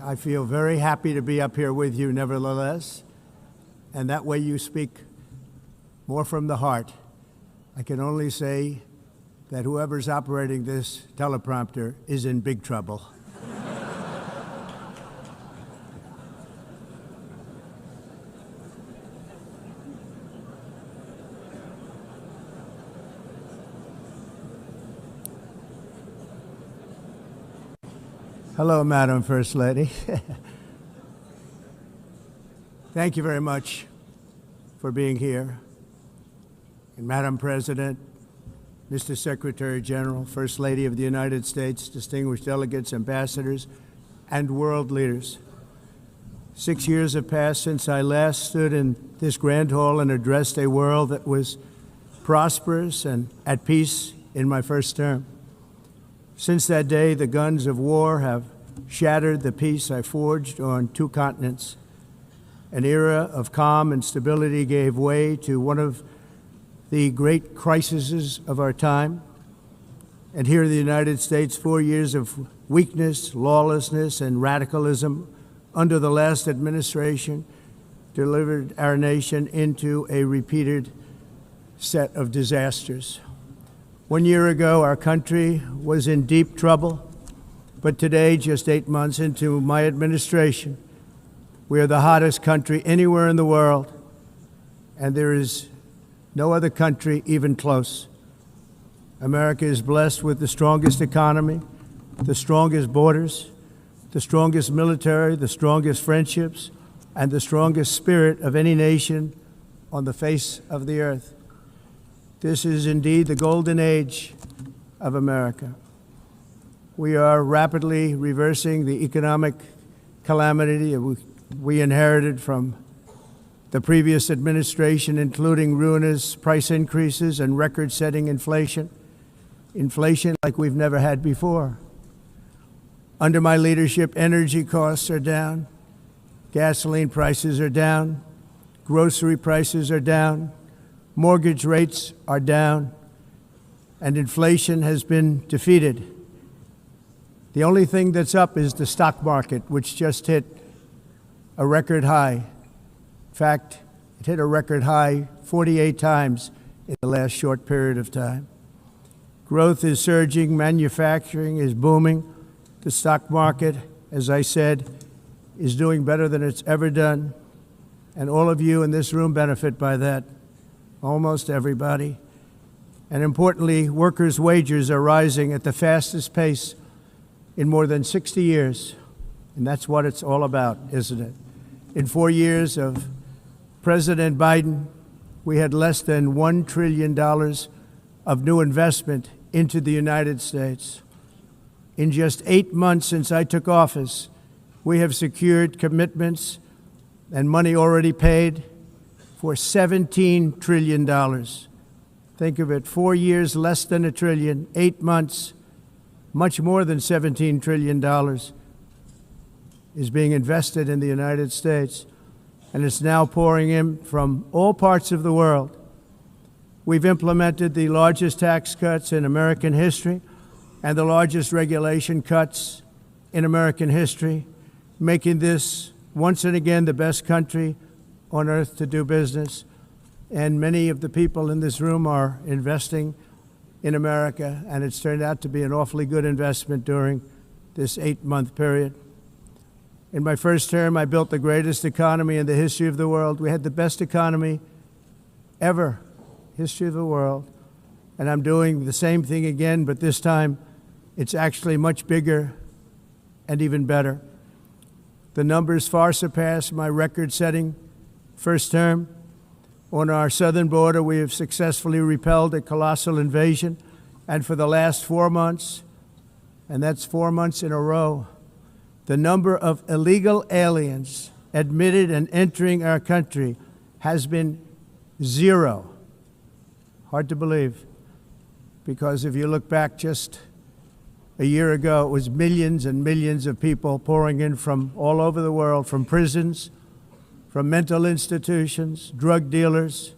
I feel very happy to be up here with you nevertheless, and that way you speak more from the heart. I can only say that whoever's operating this teleprompter is in big trouble. Hello, Madam First Lady. Thank you very much for being here. And Madam President, Mr. Secretary General, First Lady of the United States, distinguished delegates, ambassadors, and world leaders. 6 years have passed since I last stood in this grand hall and addressed a world that was prosperous and at peace in my first term. Since that day, the guns of war have shattered the peace I forged on 2 continents. An era of calm and stability gave way to one of the great crises of our time. And here in the United States, 4 years of weakness, lawlessness, and radicalism under the last administration delivered our nation into a repeated set of disasters. 1 year ago, our country was in deep trouble, but today, just 8 months into my administration, we are the hottest country anywhere in the world, and there is no other country even close. America is blessed with the strongest economy, the strongest borders, the strongest military, the strongest friendships, and the strongest spirit of any nation on the face of the earth. This is indeed the golden age of America. We are rapidly reversing the economic calamity we inherited from the previous administration, including ruinous price increases and record-setting inflation like we've never had before. Under my leadership, energy costs are down, gasoline prices are down, grocery prices are down, mortgage rates are down, and inflation has been defeated. The only thing that's up is the stock market, which just hit a record high. In fact, it hit a record high 48 times in the last short period of time. Growth is surging, manufacturing is booming. The stock market, as I said, is doing better than it's ever done, and all of you in this room benefit by that. Almost everybody. And importantly, workers' wages are rising at the fastest pace in more than 60 years. And that's what it's all about, isn't it? In 4 years of President Biden, we had less than $1 trillion of new investment into the United States. In just 8 months since I took office, we have secured commitments and money already paid for $17 trillion. Think of it, 4 years, less than $1 trillion, 8 months, much more than $17 trillion is being invested in the United States, and it's now pouring in from all parts of the world. We've implemented the largest tax cuts in American history and the largest regulation cuts in American history, making this once and again the best country on earth to do business, and many of the people in this room are investing in America, and it's turned out to be an awfully good investment during this 8-month period. In my first term, I built the greatest economy in the history of the world. We had the best economy ever, history of the world, and I'm doing the same thing again, but this time it's actually much bigger and even better. The numbers far surpass my record-setting first term. On our southern border, we have successfully repelled a colossal invasion, and for the last 4 months, and that's 4 months in a row, the number of illegal aliens admitted and entering our country has been 0. Hard to believe, because if you look back just a year ago, it was millions and millions of people pouring in from all over the world, from prisons, from mental institutions, drug dealers.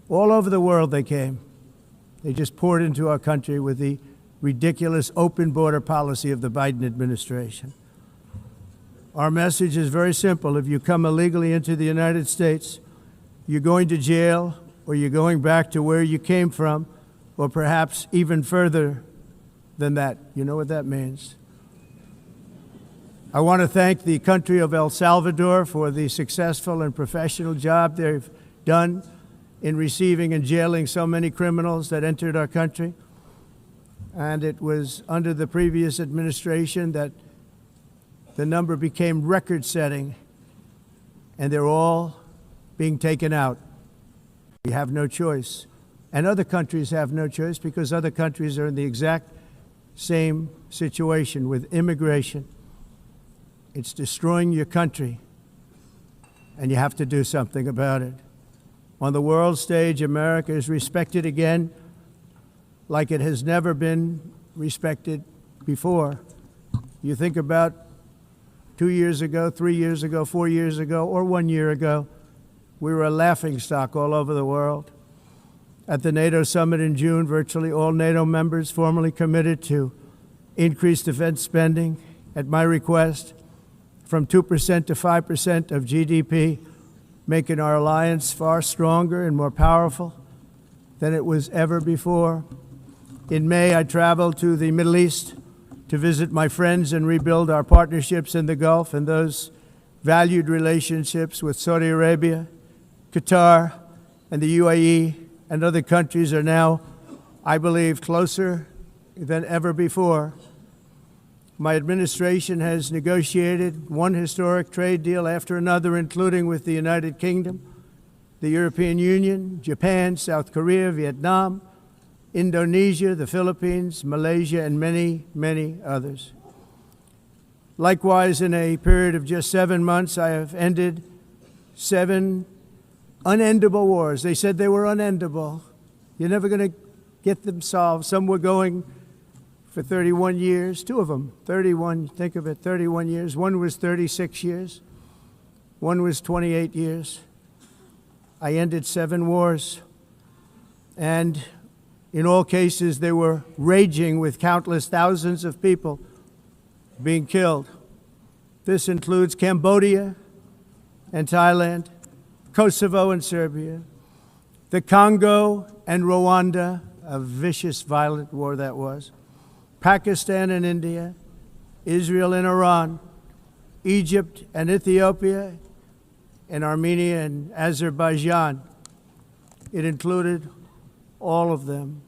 All over the world they came. They just poured into our country with the ridiculous open border policy of the Biden administration. Our message is very simple. If you come illegally into the United States, you're going to jail, or you're going back to where you came from, or perhaps even further than that. You know what that means. I want to thank the country of El Salvador for the successful and professional job they've done in receiving and jailing so many criminals that entered our country. And it was under the previous administration that the number became record-setting, and they're all being taken out. We have no choice. And other countries have no choice, because other countries are in the exact same situation with immigration. It's destroying your country, and you have to do something about it. On the world stage, America is respected again like it has never been respected before. You think about 2 years ago, 3 years ago, 4 years ago, or 1 year ago, we were a laughingstock all over the world. At the NATO summit in June, virtually all NATO members formally committed to increase defense spending, at my request, from 2% to 5% of GDP, making our alliance far stronger and more powerful than it was ever before. In May, I traveled to the Middle East to visit my friends and rebuild our partnerships in the Gulf and those valued relationships with Saudi Arabia, Qatar, and the UAE, and other countries are now, I believe, closer than ever before. My administration has negotiated one historic trade deal after another, including with the United Kingdom, the European Union, Japan, South Korea, Vietnam, Indonesia, the Philippines, Malaysia, and many, many others. Likewise, in a period of just 7 months, I have ended 7 unendable wars. They said they were unendable. You're never going to get them solved. Some were going for 31 years, 2 of them, 31, think of it, 31 years. One was 36 years. One was 28 years. I ended 7 wars. And in all cases, they were raging with countless thousands of people being killed. This includes Cambodia and Thailand, Kosovo and Serbia, the Congo and Rwanda, a vicious, violent war that was, Pakistan and India, Israel and Iran, Egypt and Ethiopia, and Armenia and Azerbaijan. It included all of them.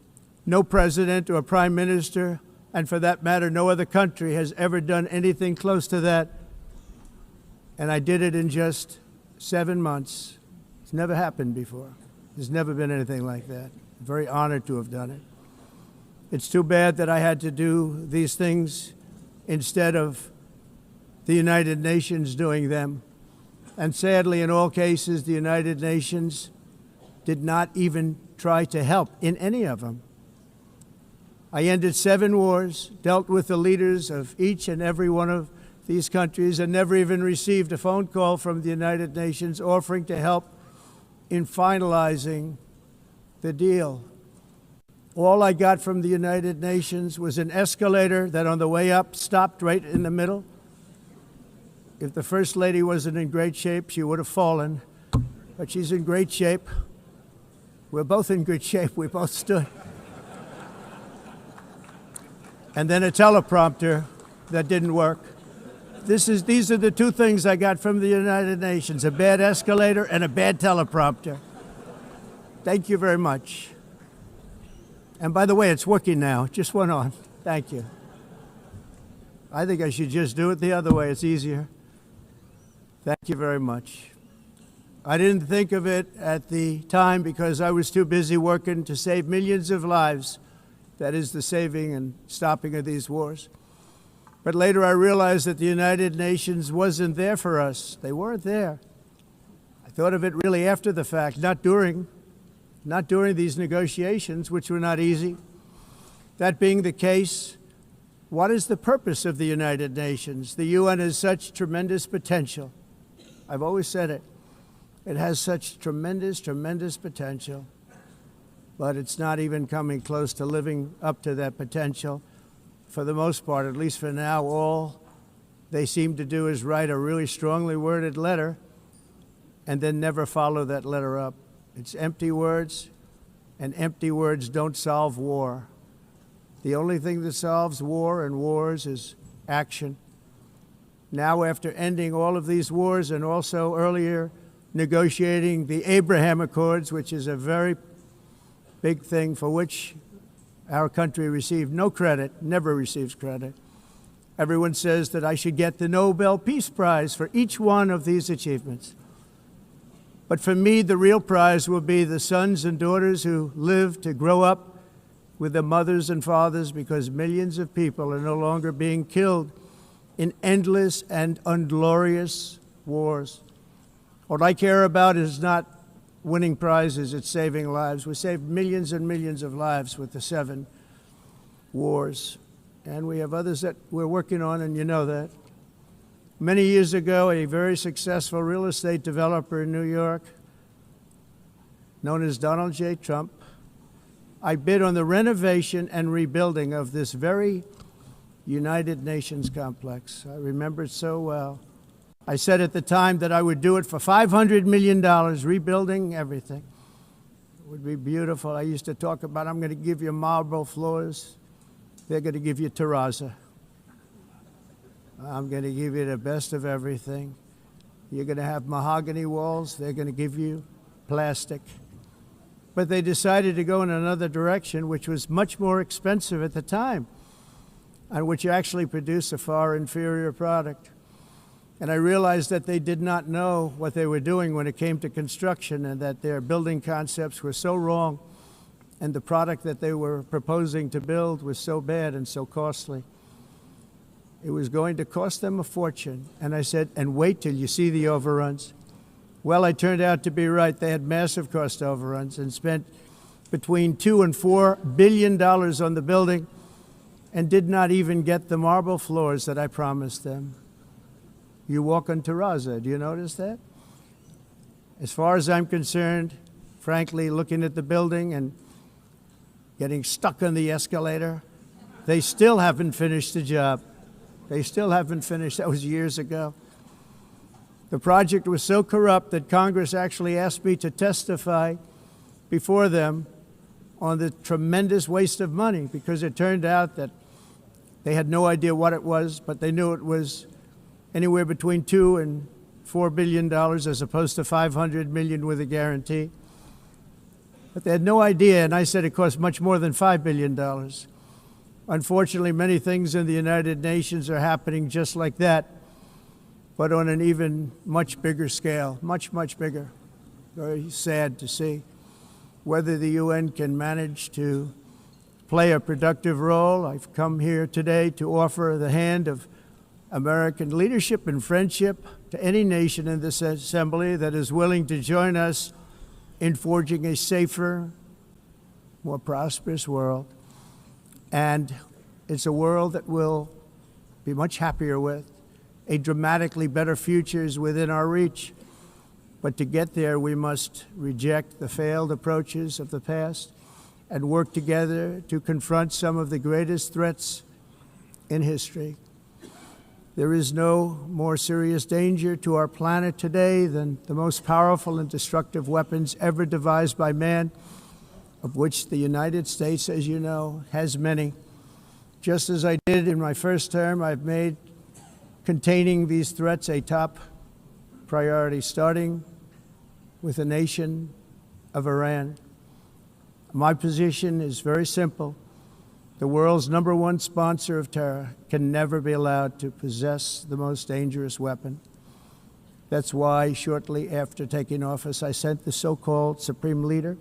No president or prime minister, and for that matter, no other country has ever done anything close to that. And I did it in just 7 months. It's never happened before. There's never been anything like that. I'm very honored to have done it. It's too bad that I had to do these things instead of the United Nations doing them. And sadly, in all cases, the United Nations did not even try to help in any of them. I ended 7 wars, dealt with the leaders of each and every one of these countries, and never even received a phone call from the United Nations offering to help in finalizing the deal. All I got from the United Nations was an escalator that on the way up stopped right in the middle. If the First Lady wasn't in great shape, she would have fallen, but she's in great shape. We're both in good shape. We both stood. And then a teleprompter that didn't work. These are the 2 things I got from the United Nations, a bad escalator and a bad teleprompter. Thank you very much. And by the way, it's working now. It just went on. Thank you. I think I should just do it the other way. It's easier. Thank you very much. I didn't think of it at the time because I was too busy working to save millions of lives. That is the saving and stopping of these wars. But later I realized that the United Nations wasn't there for us. They weren't there. I thought of it really after the fact, not during these negotiations, which were not easy. That being the case, what is the purpose of the United Nations? The UN has such tremendous potential. I've always said it. It has such tremendous, tremendous potential, but it's not even coming close to living up to that potential. For the most part, at least for now, all they seem to do is write a really strongly worded letter and then never follow that letter up. It's empty words, and empty words don't solve war. The only thing that solves war and wars is action. Now, after ending all of these wars and also earlier negotiating the Abraham Accords, which is a very big thing for which our country received no credit, never receives credit. Everyone says that I should get the Nobel Peace Prize for each one of these achievements. But for me, the real prize will be the sons and daughters who live to grow up with their mothers and fathers, because millions of people are no longer being killed in endless and unglorious wars. What I care about is not winning prizes, it's saving lives. We saved millions and millions of lives with the 7 wars. And we have others that we're working on, and you know that. Many years ago, a very successful real estate developer in New York, known as Donald J. Trump, I bid on the renovation and rebuilding of this very United Nations complex. I remember it so well. I said at the time that I would do it for $500 million, rebuilding everything. It would be beautiful. I used to talk about, I'm going to give you marble floors. They're going to give you terrazzo. I'm going to give you the best of everything. You're going to have mahogany walls. They're going to give you plastic. But they decided to go in another direction, which was much more expensive at the time, and which actually produced a far inferior product. And I realized that they did not know what they were doing when it came to construction, and that their building concepts were so wrong, and the product that they were proposing to build was so bad and so costly. It was going to cost them a fortune. And I said, and wait till you see the overruns. Well, I turned out to be right. They had massive cost overruns and spent between $2 and $4 billion on the building and did not even get the marble floors that I promised them. You walk on terrazzo. Do you notice that? As far as I'm concerned, frankly, looking at the building and getting stuck on the escalator, they still haven't finished the job. They still haven't finished. That was years ago. The project was so corrupt that Congress actually asked me to testify before them on the tremendous waste of money, because it turned out that they had no idea what it was, but they knew it was anywhere between $2 and $4 billion as opposed to $500 million with a guarantee. But they had no idea, and I said it cost much more than $5 billion. Unfortunately, many things in the United Nations are happening just like that, but on an even much bigger scale, much, much bigger. Very sad to see. Whether the UN can manage to play a productive role, I've come here today to offer the hand of American leadership and friendship to any nation in this assembly that is willing to join us in forging a safer, more prosperous world. And it's a world that we'll be much happier with. A dramatically better future is within our reach. But to get there, we must reject the failed approaches of the past and work together to confront some of the greatest threats in history. There is no more serious danger to our planet today than the most powerful and destructive weapons ever devised by man, of which the United States, as you know, has many. Just as I did in my first term, I've made containing these threats a top priority, starting with the nation of Iran. My position is very simple. The world's #1 sponsor of terror can never be allowed to possess the most dangerous weapon. That's why, shortly after taking office, I sent the so-called Supreme Leader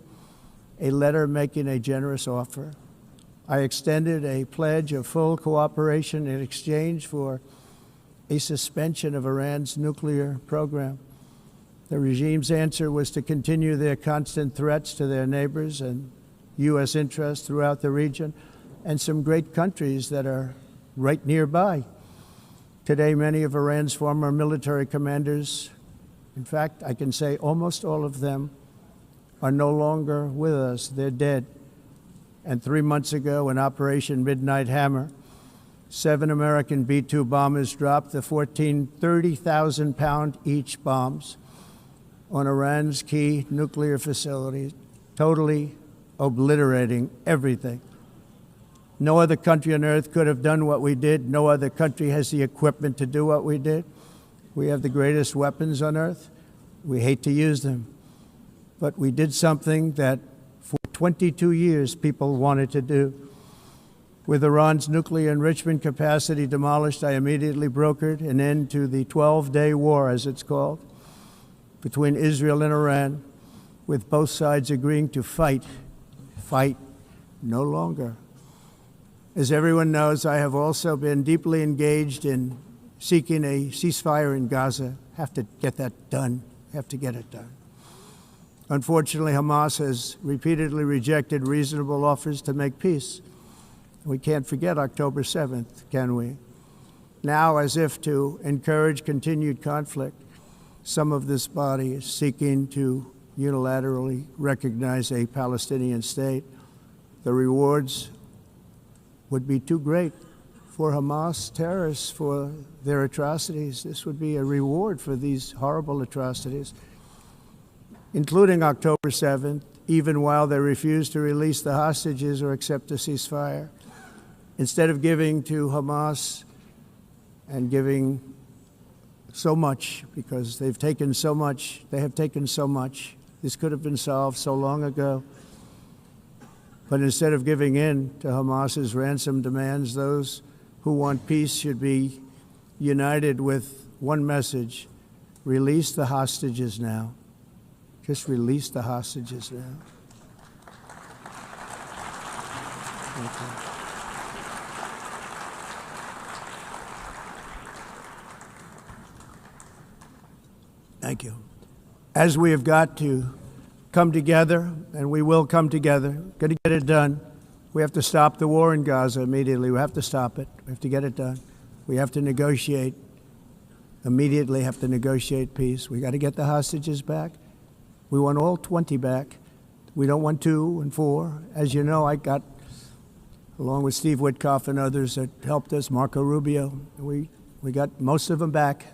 a letter making a generous offer. I extended a pledge of full cooperation in exchange for a suspension of Iran's nuclear program. The regime's answer was to continue their constant threats to their neighbors and U.S. interests throughout the region and some great countries that are right nearby. Today, many of Iran's former military commanders, in fact, I can say almost all of them, are no longer with us. They're dead. And 3 months ago, in Operation Midnight Hammer, 7 American B-2 bombers dropped the 14 30,000-pound each bombs on Iran's key nuclear facilities, totally obliterating everything. No other country on earth could have done what we did. No other country has the equipment to do what we did. We have the greatest weapons on earth. We hate to use them. But we did something that for 22 years people wanted to do. With Iran's nuclear enrichment capacity demolished, I immediately brokered an end to the 12-day war, as it's called, between Israel and Iran, with both sides agreeing to fight no longer. As everyone knows, I have also been deeply engaged in seeking a ceasefire in Gaza. Have to get that done. Have to get it done. Unfortunately, Hamas has repeatedly rejected reasonable offers to make peace. We can't forget October 7th, can we? Now, as if to encourage continued conflict, some of this body is seeking to unilaterally recognize a Palestinian state. The rewards would be too great for Hamas terrorists for their atrocities. This would be a reward for these horrible atrocities, including October 7th, even while they refuse to release the hostages or accept a ceasefire. Instead of giving to Hamas and giving so much, because they've taken so much, they have taken so much. This could have been solved so long ago. But instead of giving in to Hamas's ransom demands, those who want peace should be united with one message: release the hostages now. Just release the hostages now. Thank you. Thank you. As we have got to come together, and we will come together, got to get it done. We have to stop the war in Gaza immediately. We have to stop it. We have to get it done. We have to negotiate, immediately have to negotiate peace. We got to get the hostages back. We want all 20 back. We don't want 2 and 4. As you know, I got, along with Steve Witkoff and others that helped us, Marco Rubio, we got most of them back.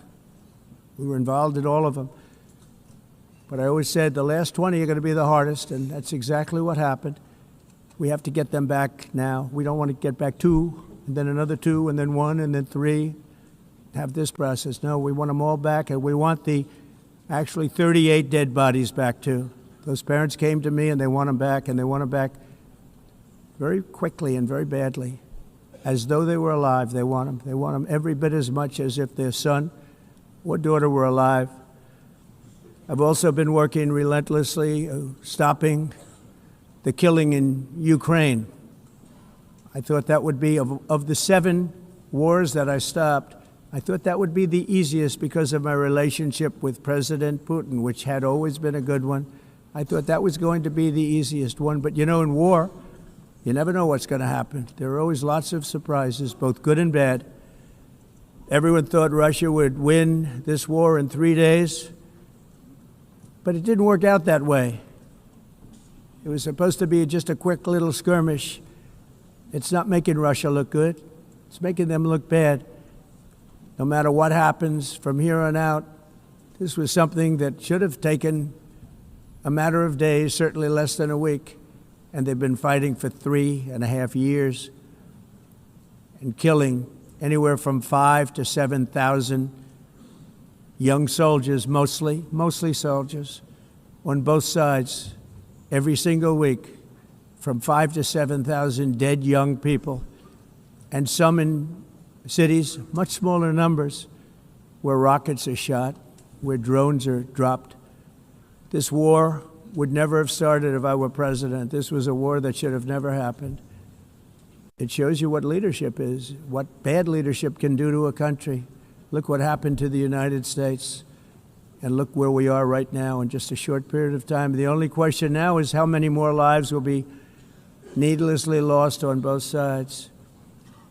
We were involved in all of them. But I always said the last 20 are going to be the hardest, and that's exactly what happened. We have to get them back now. We don't want to get back 2, and then another 2, and then 1, and then 3, have this process. No, we want them all back, and we want the actually 38 dead bodies back too. Those parents came to me, and they want them back, and they want them back very quickly and very badly. As though they were alive, they want them. They want them every bit as much as if their son or daughter were alive. I've also been working relentlessly, stopping the killing in Ukraine. I thought that would be, of the 7 wars that I stopped, I thought that would be the easiest because of my relationship with President Putin, which had always been a good one. I thought that was going to be the easiest one. But you know, in war, you never know what's going to happen. There are always lots of surprises, both good and bad. Everyone thought Russia would win this war in 3 days, but it didn't work out that way. It was supposed to be just a quick little skirmish. It's not making Russia look good. It's making them look bad. No matter what happens from here on out, this was something that should have taken a matter of days, certainly less than a week, and they've been fighting for 3.5 years and killing anywhere from 5,000 to 7,000 young soldiers, mostly soldiers, on both sides, every single week, from 5,000 to 7,000 dead young people, and some in cities, much smaller numbers, where rockets are shot, where drones are dropped. This war would never have started if I were president. This was a war that should have never happened. It shows you what leadership is, what bad leadership can do to a country. Look what happened to the United States, and look where we are right now in just a short period of time. The only question now is how many more lives will be needlessly lost on both sides.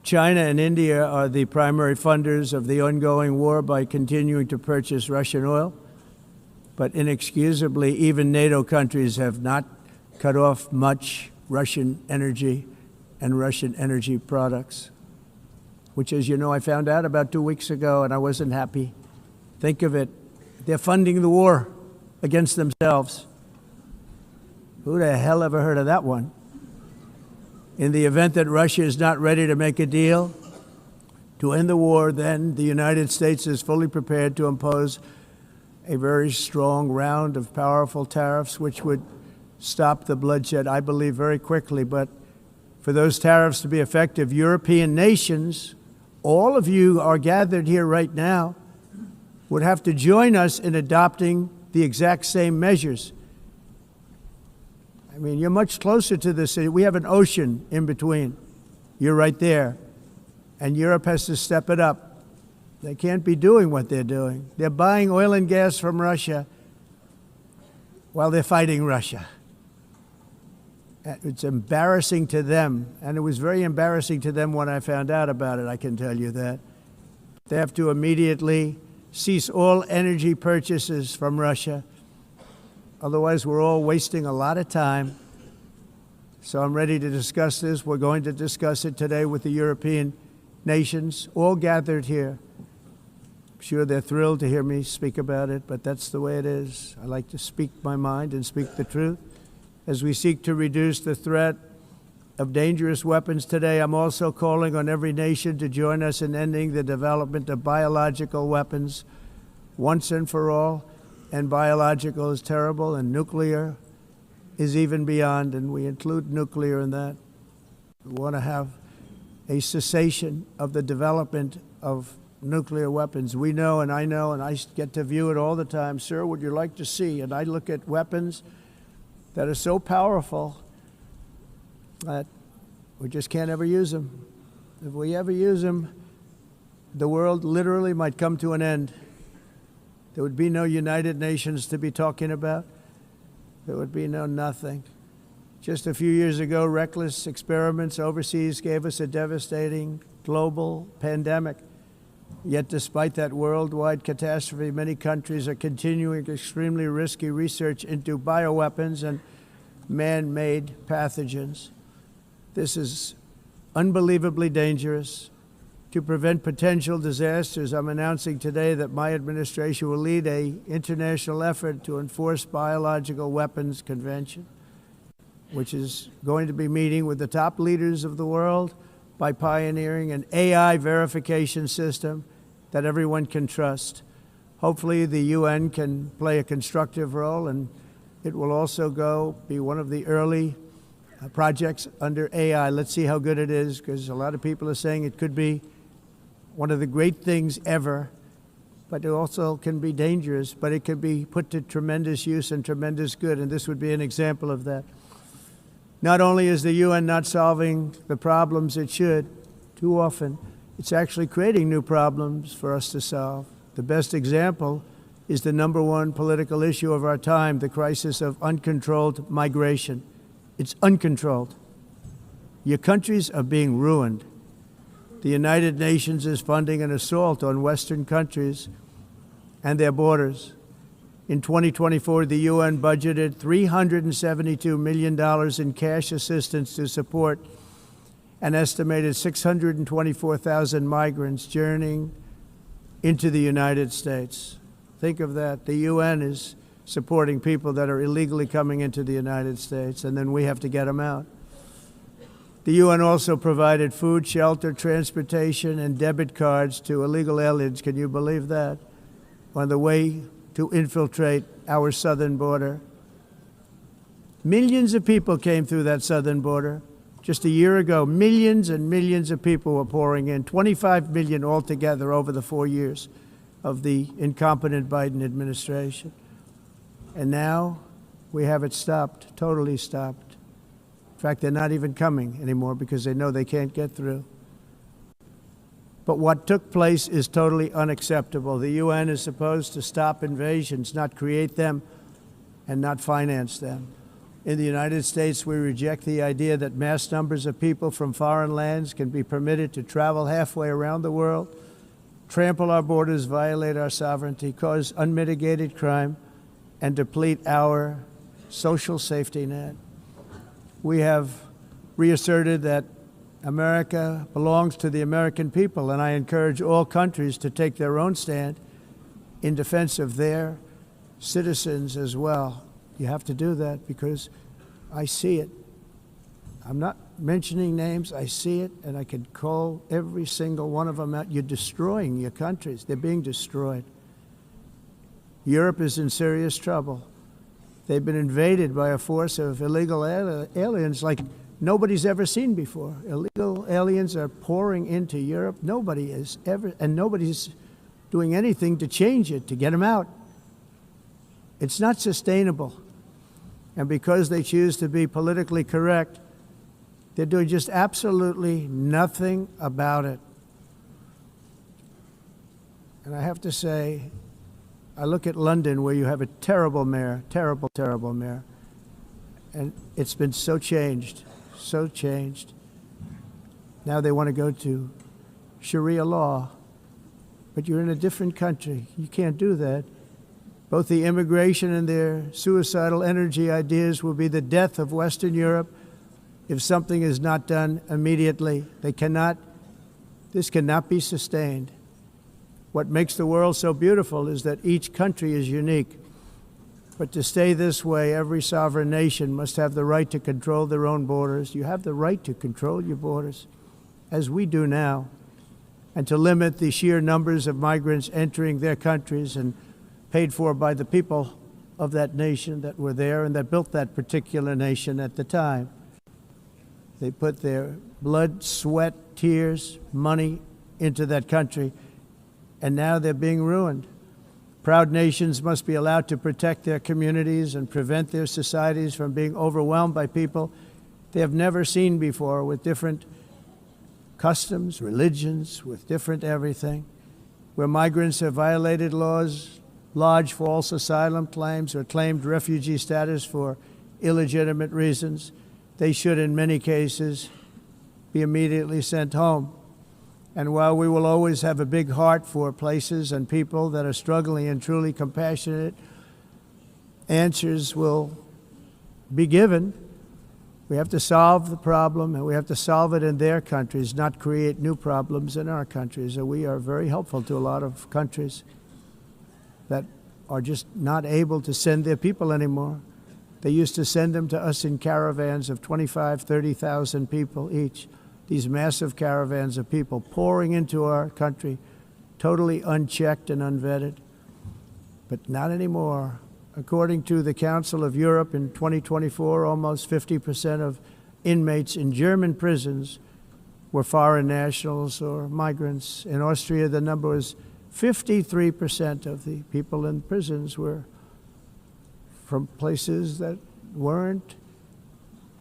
China and India are the primary funders of the ongoing war by continuing to purchase Russian oil. But inexcusably, even NATO countries have not cut off much Russian energy and Russian energy products. which, as you know, I found out about 2 weeks ago, and I wasn't happy. Think of it. They're funding the war against themselves. Who the hell ever heard of that one? In the event that Russia is not ready to make a deal to end the war, then the United States is fully prepared to impose a very strong round of powerful tariffs, which would stop the bloodshed, I believe, very quickly. But for those tariffs to be effective, European nations, all of you are gathered here right now, would have to join us in adopting the exact same measures. I mean, you're much closer to this. We have an ocean in between. You're right there. And Europe has to step it up. They can't be doing what they're doing. They're buying oil and gas from Russia while they're fighting Russia. It's embarrassing to them, and it was very embarrassing to them when I found out about it, I can tell you that. They have to immediately cease all energy purchases from Russia. Otherwise, we're all wasting a lot of time. So I'm ready to discuss this. We're going to discuss it today with the European nations, all gathered here. I'm sure they're thrilled to hear me speak about it, but that's the way it is. I like to speak my mind and speak the truth. As we seek to reduce the threat of dangerous weapons today, I'm also calling on every nation to join us in ending the development of biological weapons once and for all. And biological is terrible, and nuclear is even beyond, and we include nuclear in that. We want to have a cessation of the development of nuclear weapons. We know, and I get to view it all the time. Sir, would you like to see? And I look at weapons that are so powerful that we just can't ever use them. If we ever use them, the world literally might come to an end. There would be no United Nations to be talking about. There would be no nothing. Just a few years ago, reckless experiments overseas gave us a devastating global pandemic. Yet despite that worldwide catastrophe, many countries are continuing extremely risky research into bioweapons and man-made pathogens. This is unbelievably dangerous. To prevent potential disasters, I'm announcing today that my administration will lead an international effort to enforce biological weapons convention, which is going to be meeting with the top leaders of the world by pioneering an AI verification system that everyone can trust. Hopefully the UN can play a constructive role, and it will also be one of the early projects under AI. Let's see how good it is, because a lot of people are saying it could be one of the great things ever, but it also can be dangerous, but it can be put to tremendous use and tremendous good, and this would be an example of that. Not only is the UN not solving the problems it should, too often, it's actually creating new problems for us to solve. The best example is the #1 political issue of our time, the crisis of uncontrolled migration. It's uncontrolled. Your countries are being ruined. The United Nations is funding an assault on Western countries and their borders. In 2024, the UN budgeted $372 million in cash assistance to support an estimated 624,000 migrants journeying into the United States. Think of that. The UN is supporting people that are illegally coming into the United States, and then we have to get them out. The UN also provided food, shelter, transportation, and debit cards to illegal aliens. Can you believe that? On the way to infiltrate our southern border. Millions of people came through that southern border. Just a year ago, millions and millions of people were pouring in, 25 million altogether over the 4 years of the incompetent Biden administration. And now we have it stopped, totally stopped. In fact, they're not even coming anymore because they know they can't get through. But what took place is totally unacceptable. The UN is supposed to stop invasions, not create them and not finance them. In the United States, we reject the idea that mass numbers of people from foreign lands can be permitted to travel halfway around the world, trample our borders, violate our sovereignty, cause unmitigated crime, and deplete our social safety net. We have reasserted that America belongs to the American people, and I encourage all countries to take their own stand in defense of their citizens as well. You have to do that because I see it. I'm not mentioning names. I see it, and I can call every single one of them out. You're destroying your countries. They're being destroyed. Europe is in serious trouble. They've been invaded by a force of illegal aliens like nobody's ever seen before. Illegal aliens are pouring into Europe. Nobody is ever, and nobody's doing anything to change it, to get them out. It's not sustainable. And because they choose to be politically correct, they're doing just absolutely nothing about it. And I have to say, I look at London, where you have a terrible mayor, terrible, terrible mayor, and it's been so changed, so changed. Now they want to go to Sharia law, but you're in a different country. You can't do that. Both the immigration and their suicidal energy ideas will be the death of Western Europe if something is not done immediately. This cannot be sustained. What makes the world so beautiful is that each country is unique. But to stay this way, every sovereign nation must have the right to control their own borders. You have the right to control your borders, as we do now, and to limit the sheer numbers of migrants entering their countries and paid for by the people of that nation that were there and that built that particular nation at the time. They put their blood, sweat, tears, money into that country, and now they're being ruined. Proud nations must be allowed to protect their communities and prevent their societies from being overwhelmed by people they have never seen before, with different customs, religions, with different everything. Where migrants have violated laws, lodged false asylum claims, or claimed refugee status for illegitimate reasons, they should, in many cases, be immediately sent home. And while we will always have a big heart for places and people that are struggling and truly compassionate, answers will be given. We have to solve the problem, and we have to solve it in their countries, not create new problems in our countries. And we are very helpful to a lot of countries that are just not able to send their people anymore. They used to send them to us in caravans of 25,000, 30,000 people each. These massive caravans of people pouring into our country, totally unchecked and unvetted. But not anymore. According to the Council of Europe, in 2024, almost 50% of inmates in German prisons were foreign nationals or migrants. In Austria, the number was 53% of the people in prisons were from places that weren't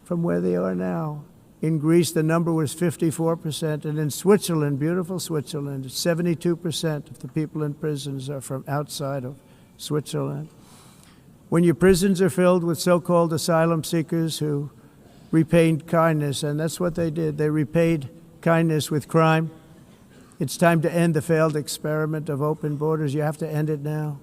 from where they are now. In Greece, the number was 54%, and in Switzerland, beautiful Switzerland, 72% of the people in prisons are from outside of Switzerland. When your prisons are filled with so-called asylum seekers who repaid kindness, and that's what they did, they repaid kindness with crime, it's time to end the failed experiment of open borders. You have to end it now.